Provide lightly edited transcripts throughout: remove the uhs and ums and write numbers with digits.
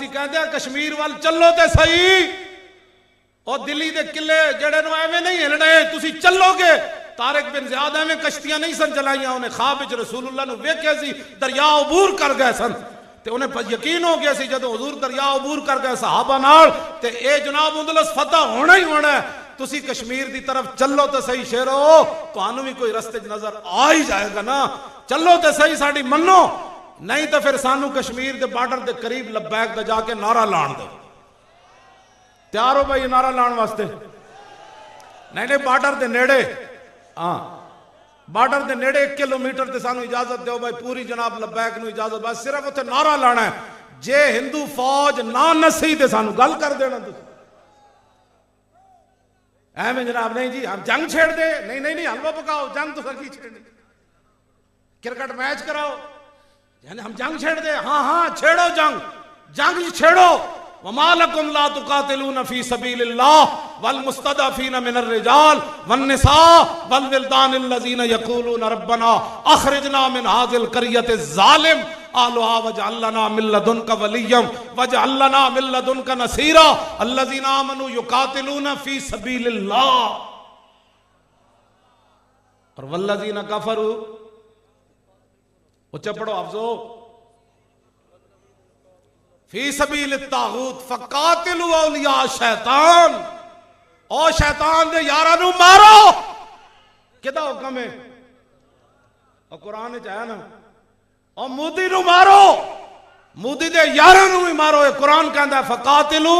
कहते कश्मीर वाल चलो तो सही, और दिल्ली के किले जड़े एवं नहीं हिलने, तुसी चलोगे। तारिक बिन ज़ियाद एवं कश्तियां नहीं सन चलाइया, उन्हें ख्वाब विच रसूलुल्लाह नूं वेख्या सी, दरिया अबूर कर गए सन, ते उन्हें यकीन हो गया सी जदों हुजूर दरिया अबूर कर गए सहाबा नाल, ते ए जनाब उंदलस फतह होना ही होना है। तुसी कश्मीर की तरफ चलो तो सही शेरो, तुहानू भी कोई रस्ते नजर आ ही जाएगा ना। चलो तो सही, साड़ी मनो, नहीं तो फिर सानू कश्मीर के बार्डर के करीब लब्बैक दा जाके नारा लाण दो। तैयार हो भाई नारा लाने वास्ते? नहीं नहीं, बार्डर के नेड़े, हाँ बार्डर के नेड़े 1 किलोमीटर से सानू इजाजत दो भाई, पूरी जनाब लब्बैक नूं इजाजत, बस सिर्फ उत्थे नारा लाना है। जे हिंदू फौज ना नसी तो सानू गल कर देना। एवं जनाब नहीं जी हम जंग छेड़ दे, नहीं नहीं नहीं, हलवा पकाओ, जंग तो सर की छेड़नी, क्रिकेट मैच कराओ, यानी हम जंग छेड़ दे, हाँ हाँ छेड़ो जंग, जंग छेड़ो। वमा लकुम ला तुकातिलूना फी सबीलिल्लाह वल मुस्तदअफीना मिनर रिजाल वन निसा वल विल्दान अल्लज़ीना यक़ूलूना रब्बना अख़रिजना मिन हाज़िल क़रियति ज़ालिम आलुहा वजअल लना मिन लदुनका वलिय्यम वजअल लना मिन लदुनका नसीरा अल्लज़ीना आमनू युक़ातिलूना फी सबीलिल्लाह। और वल्लज़ीना कफ़रू, उच्चा पढ़ो अफ़ज़ो, फी सबील तागूत फ़क़ातिलू औलिया शैतान, और शैतान दे यारां नूं मारो। किदा हुक्म है? और कुरान च आया ना, और मोदी नूं मारो, मोदी दे यारां नूं भी मारो। ये कुरान कहंदा फ़क़ातिलू,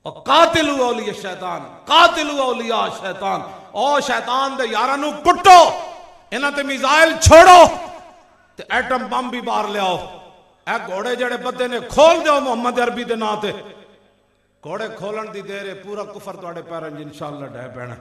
और कातिलू औलिया शैतान, कातिलू औलिया शैतान, और शैतान दे यारां नूं कुटो, इन्हां ते मिसाइल छोड़ो, ते एटम बम भी बाहर लियाओ। ए घोड़े जड़े बदे ने खोल दो मोहम्मद अरबी के नां ते, घोड़े खोलन दी देर है, पूरा कुफर तुहाडे पैरां इंशाअल्लाह ढह पैना।